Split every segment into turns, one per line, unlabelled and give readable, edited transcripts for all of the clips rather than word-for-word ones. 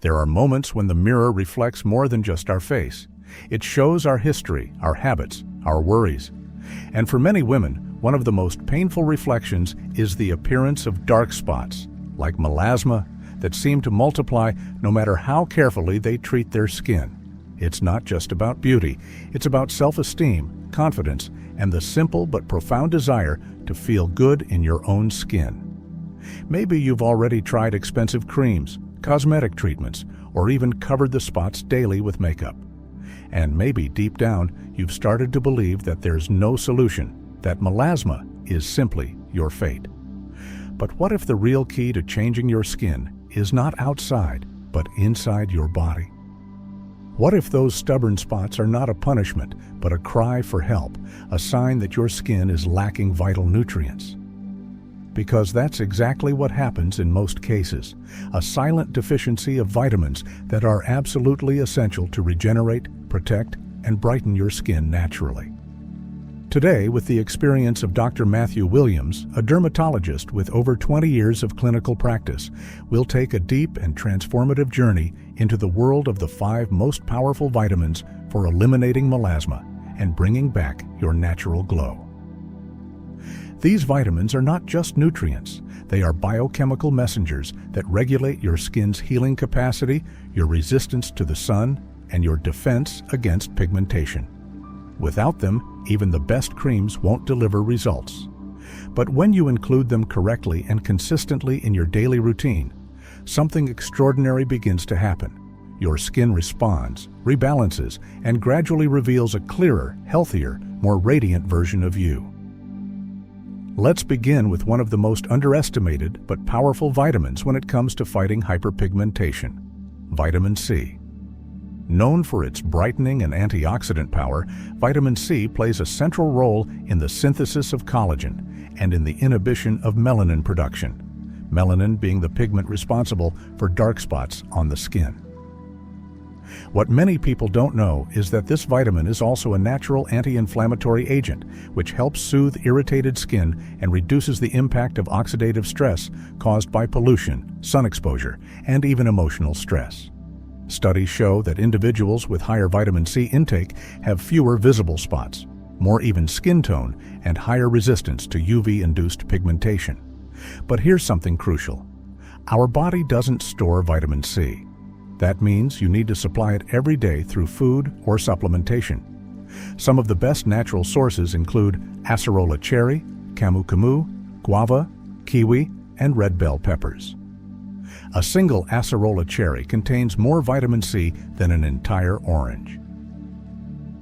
There are moments when the mirror reflects more than just our face. It shows our history, our habits, our worries. And for many women, one of the most painful reflections is the appearance of dark spots, like melasma, that seem to multiply no matter how carefully they treat their skin. It's not just about beauty, it's about self-esteem, confidence, and the simple but profound desire to feel good in your own skin. Maybe you've already tried expensive creams, cosmetic treatments, or even covered the spots daily with makeup. And maybe deep down, you've started to believe that there's no solution, that melasma is simply your fate. But what if the real key to changing your skin is not outside, but inside your body? What if those stubborn spots are not a punishment, but a cry for help, a sign that your skin is lacking vital nutrients? Because that's exactly what happens in most cases, a silent deficiency of vitamins that are absolutely essential to regenerate, protect, and brighten your skin naturally. Today, with the experience of Dr. Matthew Williams, a dermatologist with over 20 years of clinical practice, we'll take a deep and transformative journey into the world of the 5 most powerful vitamins for eliminating melasma and bringing back your natural glow. These vitamins are not just nutrients, they are biochemical messengers that regulate your skin's healing capacity, your resistance to the sun, and your defense against pigmentation. Without them, even the best creams won't deliver results. But when you include them correctly and consistently in your daily routine, something extraordinary begins to happen. Your skin responds, rebalances, and gradually reveals a clearer, healthier, more radiant version of you. Let's begin with one of the most underestimated but powerful vitamins when it comes to fighting hyperpigmentation: vitamin C. Known for its brightening and antioxidant power, vitamin C plays a central role in the synthesis of collagen and in the inhibition of melanin production, melanin being the pigment responsible for dark spots on the skin. What many people don't know is that this vitamin is also a natural anti-inflammatory agent, which helps soothe irritated skin and reduces the impact of oxidative stress caused by pollution, sun exposure, and even emotional stress. Studies show that individuals with higher vitamin C intake have fewer visible spots, more even skin tone, and higher resistance to UV-induced pigmentation. But here's something crucial. Our body doesn't store vitamin C. That means you need to supply it every day through food or supplementation. Some of the best natural sources include acerola cherry, camu camu, guava, kiwi, and red bell peppers. A single acerola cherry contains more vitamin C than an entire orange.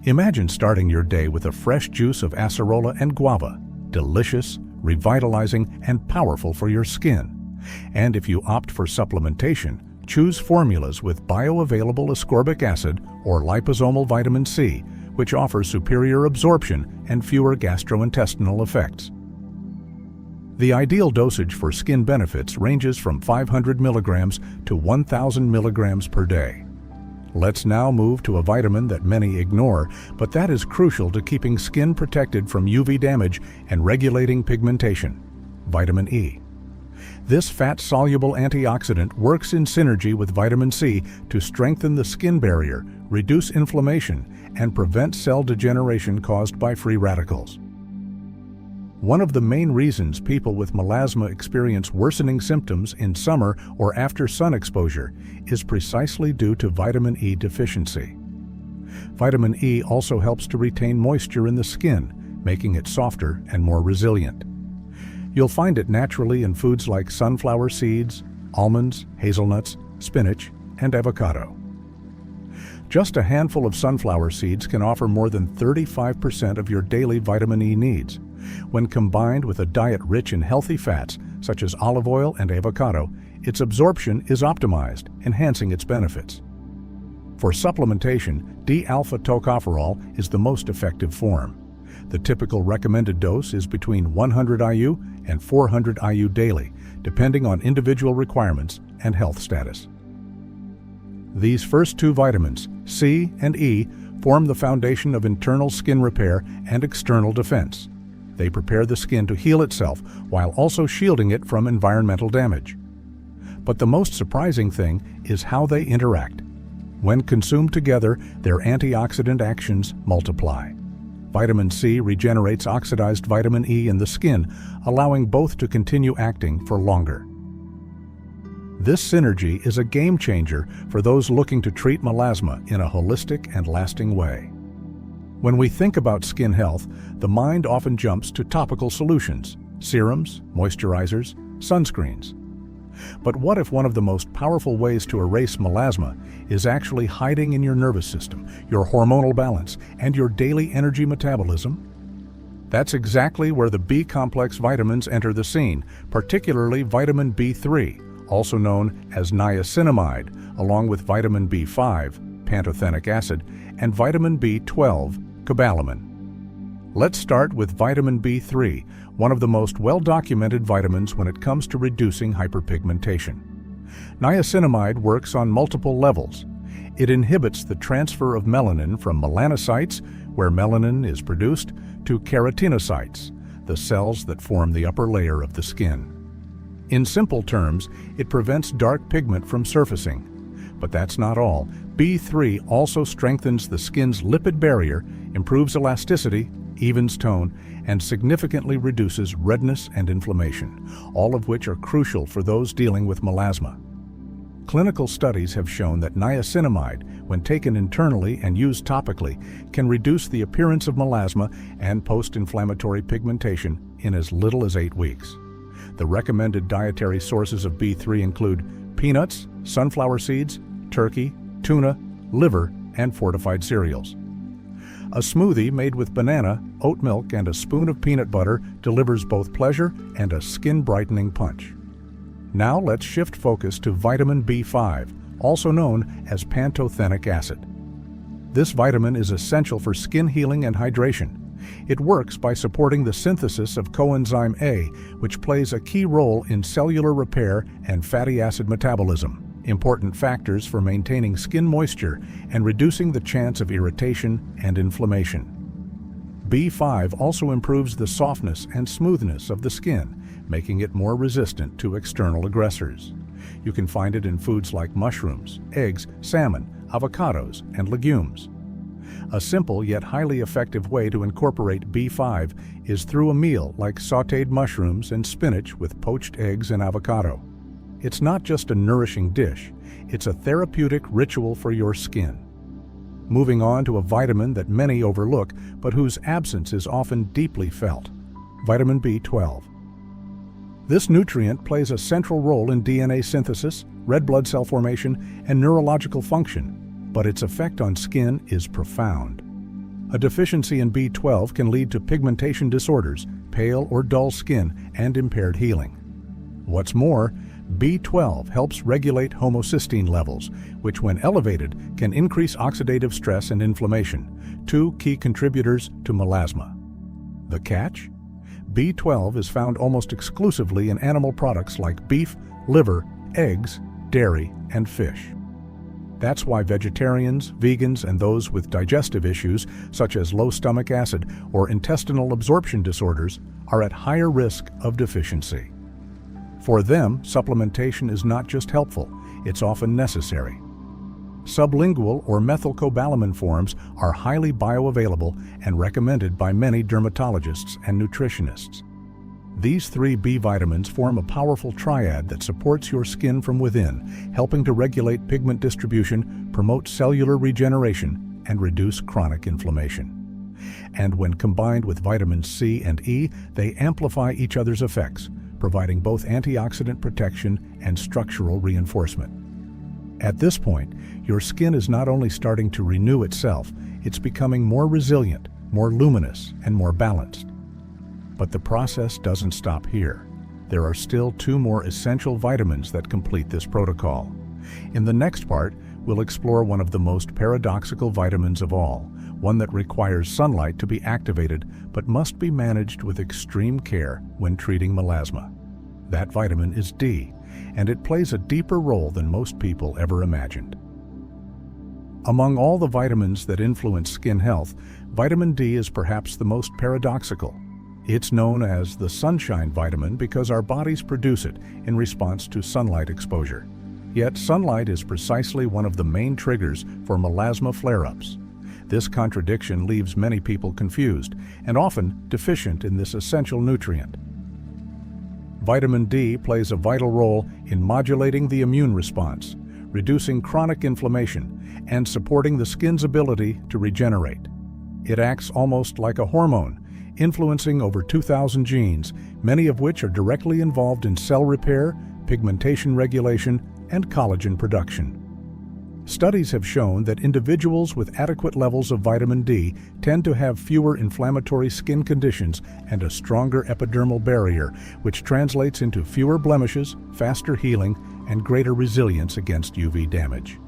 Imagine starting your day with a fresh juice of acerola and guava, delicious, revitalizing, and powerful for your skin. And if you opt for supplementation, choose formulas with bioavailable ascorbic acid or liposomal vitamin C, which offers superior absorption and fewer gastrointestinal effects. The ideal dosage for skin benefits ranges from 500 milligrams to 1,000 milligrams per day. Let's now move to a vitamin that many ignore, but that is crucial to keeping skin protected from UV damage and regulating pigmentation: vitamin E. This fat-soluble antioxidant works in synergy with vitamin C to strengthen the skin barrier, reduce inflammation, and prevent cell degeneration caused by free radicals. One of the main reasons people with melasma experience worsening symptoms in summer or after sun exposure is precisely due to vitamin E deficiency. Vitamin E also helps to retain moisture in the skin, making it softer and more resilient. You'll find it naturally in foods like sunflower seeds, almonds, hazelnuts, spinach, and avocado. Just a handful of sunflower seeds can offer more than 35% of your daily vitamin E needs. When combined with a diet rich in healthy fats, such as olive oil and avocado, its absorption is optimized, enhancing its benefits. For supplementation, D-alpha-tocopherol is the most effective form. The typical recommended dose is between 100 IU and 400 IU daily, depending on individual requirements and health status. These first 2 vitamins, C and E, form the foundation of internal skin repair and external defense. They prepare the skin to heal itself while also shielding it from environmental damage. But the most surprising thing is how they interact. When consumed together, their antioxidant actions multiply. Vitamin C regenerates oxidized vitamin E in the skin, allowing both to continue acting for longer. This synergy is a game changer for those looking to treat melasma in a holistic and lasting way. When we think about skin health, the mind often jumps to topical solutions, serums, moisturizers, sunscreens. But what if one of the most powerful ways to erase melasma is actually hiding in your nervous system, your hormonal balance, and your daily energy metabolism? That's exactly where the B-complex vitamins enter the scene, particularly vitamin B3, also known as niacinamide, along with vitamin B5, pantothenic acid, and vitamin B12, cobalamin. Let's start with vitamin B3, one of the most well-documented vitamins when it comes to reducing hyperpigmentation. Niacinamide works on multiple levels. It inhibits the transfer of melanin from melanocytes, where melanin is produced, to keratinocytes, the cells that form the upper layer of the skin. In simple terms, it prevents dark pigment from surfacing. But that's not all. B3 also strengthens the skin's lipid barrier, improves elasticity, evens tone, and significantly reduces redness and inflammation, all of which are crucial for those dealing with melasma. Clinical studies have shown that niacinamide, when taken internally and used topically, can reduce the appearance of melasma and post-inflammatory pigmentation in as little as 8 weeks. The recommended dietary sources of B3 include peanuts, sunflower seeds, turkey, tuna, liver, and fortified cereals. A smoothie made with banana, oat milk, and a spoon of peanut butter delivers both pleasure and a skin-brightening punch. Now let's shift focus to vitamin B5, also known as pantothenic acid. This vitamin is essential for skin healing and hydration. It works by supporting the synthesis of coenzyme A, which plays a key role in cellular repair and fatty acid metabolism, important factors for maintaining skin moisture and reducing the chance of irritation and inflammation. B5 also improves the softness and smoothness of the skin, making it more resistant to external aggressors. You can find it in foods like mushrooms, eggs, salmon, avocados, and legumes. A simple yet highly effective way to incorporate B5 is through a meal like sautéed mushrooms and spinach with poached eggs and avocado. It's not just a nourishing dish, it's a therapeutic ritual for your skin. Moving on to a vitamin that many overlook, but whose absence is often deeply felt: vitamin B12. This nutrient plays a central role in DNA synthesis, red blood cell formation, and neurological function, but its effect on skin is profound. A deficiency in B12 can lead to pigmentation disorders, pale or dull skin, and impaired healing. What's more, B12 helps regulate homocysteine levels, which when elevated can increase oxidative stress and inflammation, two key contributors to melasma. The catch? B12 is found almost exclusively in animal products like beef, liver, eggs, dairy, and fish. That's why vegetarians, vegans, and those with digestive issues such as low stomach acid or intestinal absorption disorders are at higher risk of deficiency. For them, supplementation is not just helpful, it's often necessary. Sublingual or methylcobalamin forms are highly bioavailable and recommended by many dermatologists and nutritionists. These 3 B vitamins form a powerful triad that supports your skin from within, helping to regulate pigment distribution, promote cellular regeneration, and reduce chronic inflammation. And when combined with vitamins C and E, they amplify each other's effects, providing both antioxidant protection and structural reinforcement. At this point, your skin is not only starting to renew itself, it's becoming more resilient, more luminous, and more balanced. But the process doesn't stop here. There are still 2 more essential vitamins that complete this protocol. In the next part, we'll explore one of the most paradoxical vitamins of all, one that requires sunlight to be activated but must be managed with extreme care when treating melasma. That vitamin is D, and it plays a deeper role than most people ever imagined. Among all the vitamins that influence skin health, vitamin D is perhaps the most paradoxical. It's known as the sunshine vitamin because our bodies produce it in response to sunlight exposure. Yet sunlight is precisely one of the main triggers for melasma flare-ups. This contradiction leaves many people confused and often deficient in this essential nutrient. Vitamin D plays a vital role in modulating the immune response, reducing chronic inflammation, and supporting the skin's ability to regenerate. It acts almost like a hormone, influencing over 2,000 genes, many of which are directly involved in cell repair, pigmentation regulation, and collagen production. Studies have shown that individuals with adequate levels of vitamin D tend to have fewer inflammatory skin conditions and a stronger epidermal barrier, which translates into fewer blemishes, faster healing, and greater resilience against UV damage.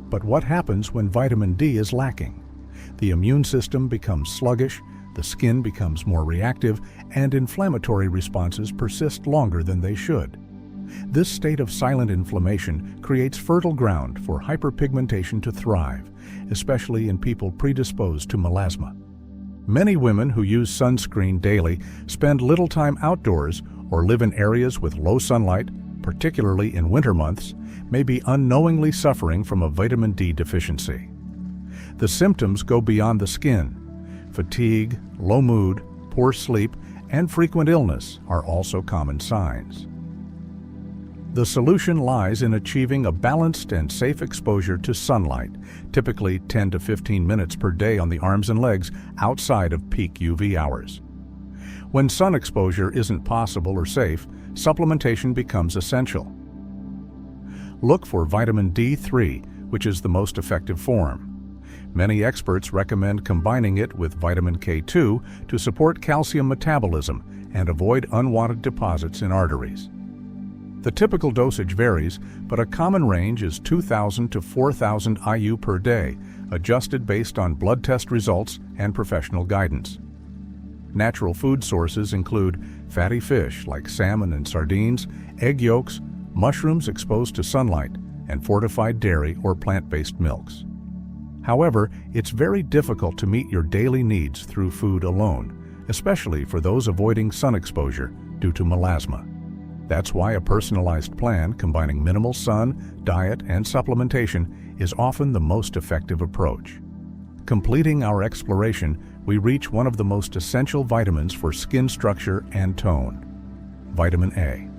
But what happens when vitamin D is lacking? The immune system becomes sluggish, the skin becomes more reactive, and inflammatory responses persist longer than they should. This state of silent inflammation creates fertile ground for hyperpigmentation to thrive, especially in people predisposed to melasma. Many women who use sunscreen daily spend little time outdoors or live in areas with low sunlight, particularly in winter months, may be unknowingly suffering from a vitamin D deficiency. The symptoms go beyond the skin. Fatigue, low mood, poor sleep, and frequent illness are also common signs. The solution lies in achieving a balanced and safe exposure to sunlight, typically 10 to 15 minutes per day on the arms and legs outside of peak UV hours. When sun exposure isn't possible or safe, supplementation becomes essential. Look for vitamin D3, which is the most effective form. Many experts recommend combining it with vitamin K2 to support calcium metabolism and avoid unwanted deposits in arteries. The typical dosage varies, but a common range is 2,000 to 4,000 IU per day, adjusted based on blood test results and professional guidance. Natural food sources include fatty fish like salmon and sardines, egg yolks, mushrooms exposed to sunlight, and fortified dairy or plant-based milks. However, it's very difficult to meet your daily needs through food alone, especially for those avoiding sun exposure due to melasma. That's why a personalized plan combining minimal sun, diet, and supplementation is often the most effective approach. Completing our exploration, we reach one of the most essential vitamins for skin structure and tone: vitamin A.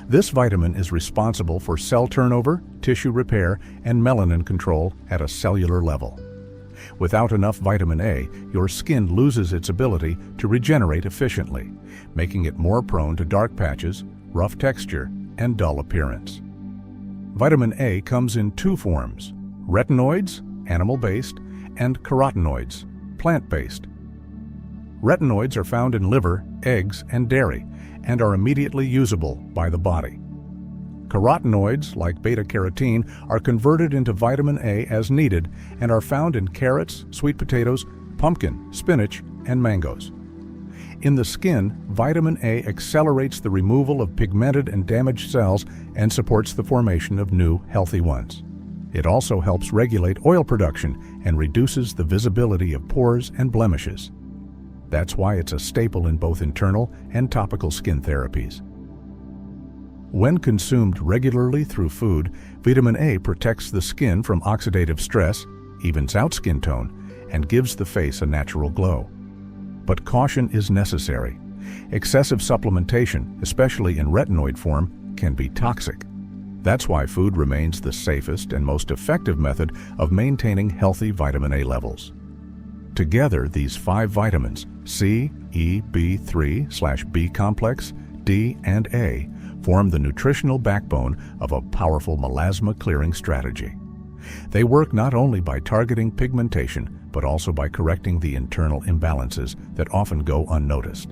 This vitamin is responsible for cell turnover, tissue repair, and melanin control at a cellular level. Without enough vitamin A, your skin loses its ability to regenerate efficiently, making it more prone to dark patches, rough texture, and dull appearance. Vitamin A comes in two forms: retinoids, animal-based, and carotenoids, plant-based. Retinoids are found in liver, eggs, and dairy, and are immediately usable by the body. Carotenoids, like beta-carotene, are converted into vitamin A as needed and are found in carrots, sweet potatoes, pumpkin, spinach, and mangoes. In the skin, vitamin A accelerates the removal of pigmented and damaged cells and supports the formation of new, healthy ones. It also helps regulate oil production and reduces the visibility of pores and blemishes. That's why it's a staple in both internal and topical skin therapies. When consumed regularly through food, vitamin A protects the skin from oxidative stress, evens out skin tone, and gives the face a natural glow. But caution is necessary. Excessive supplementation, especially in retinoid form, can be toxic. That's why food remains the safest and most effective method of maintaining healthy vitamin A levels. Together, these 5 vitamins, C, E, B3/B complex, D, and A, form the nutritional backbone of a powerful melasma-clearing strategy. They work not only by targeting pigmentation, but also by correcting the internal imbalances that often go unnoticed.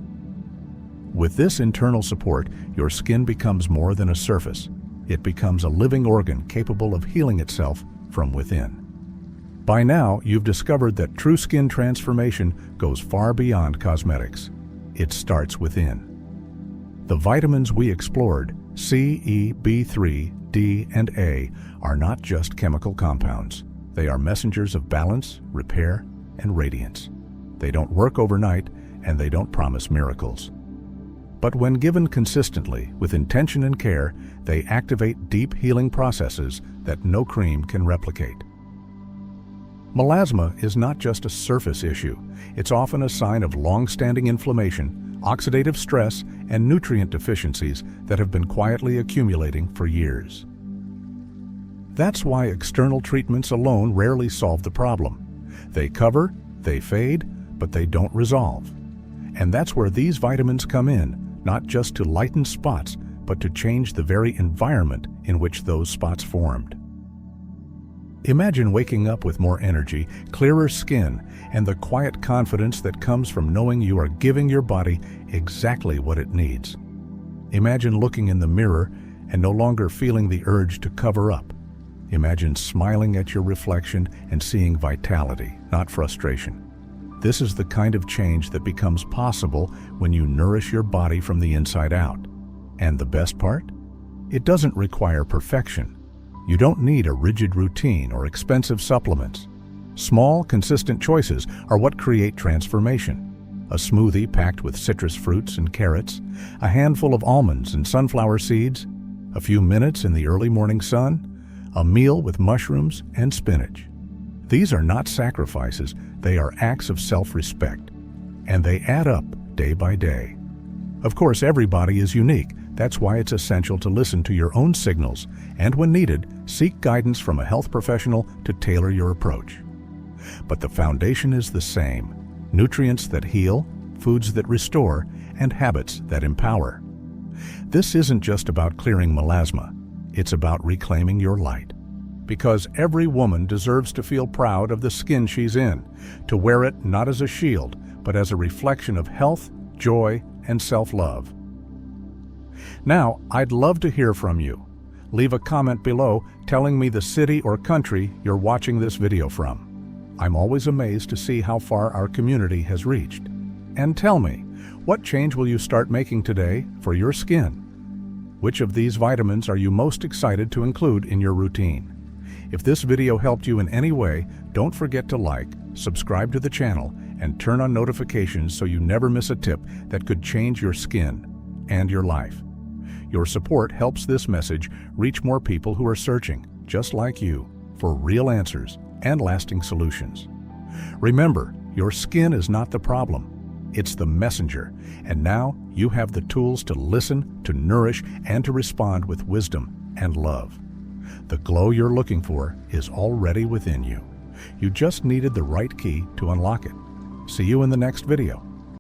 With this internal support, your skin becomes more than a surface. It becomes a living organ capable of healing itself from within. By now, you've discovered that true skin transformation goes far beyond cosmetics. It starts within. The vitamins we explored, C, E, B3, D, and A, are not just chemical compounds. They are messengers of balance, repair, and radiance. They don't work overnight, and they don't promise miracles. But when given consistently, with intention and care, they activate deep healing processes that no cream can replicate. Melasma is not just a surface issue. It's often a sign of long-standing inflammation, oxidative stress, and nutrient deficiencies that have been quietly accumulating for years. That's why external treatments alone rarely solve the problem. They cover, they fade, but they don't resolve. And that's where these vitamins come in, not just to lighten spots, but to change the very environment in which those spots formed. Imagine waking up with more energy, clearer skin, and the quiet confidence that comes from knowing you are giving your body exactly what it needs. Imagine looking in the mirror and no longer feeling the urge to cover up. Imagine smiling at your reflection and seeing vitality, not frustration. This is the kind of change that becomes possible when you nourish your body from the inside out. And the best part? It doesn't require perfection. You don't need a rigid routine or expensive supplements. Small, consistent choices are what create transformation. A smoothie packed with citrus fruits and carrots, a handful of almonds and sunflower seeds, a few minutes in the early morning sun, a meal with mushrooms and spinach. These are not sacrifices, they are acts of self-respect, and they add up day by day. Of course, every body is unique. That's why it's essential to listen to your own signals, and when needed, seek guidance from a health professional to tailor your approach. But the foundation is the same: nutrients that heal, foods that restore, and habits that empower. This isn't just about clearing melasma, it's about reclaiming your light. Because every woman deserves to feel proud of the skin she's in, to wear it not as a shield, but as a reflection of health, joy, and self-love. Now, I'd love to hear from you. Leave a comment below telling me the city or country you're watching this video from. I'm always amazed to see how far our community has reached. And tell me, what change will you start making today for your skin? Which of these vitamins are you most excited to include in your routine? If this video helped you in any way, don't forget to like, subscribe to the channel, and turn on notifications so you never miss a tip that could change your skin and your life. Your support helps this message reach more people who are searching, just like you, for real answers and lasting solutions. Remember, your skin is not the problem. It's the messenger, and now you have the tools to listen, to nourish, and to respond with wisdom and love. The glow you're looking for is already within you. You just needed the right key to unlock it. See you in the next video.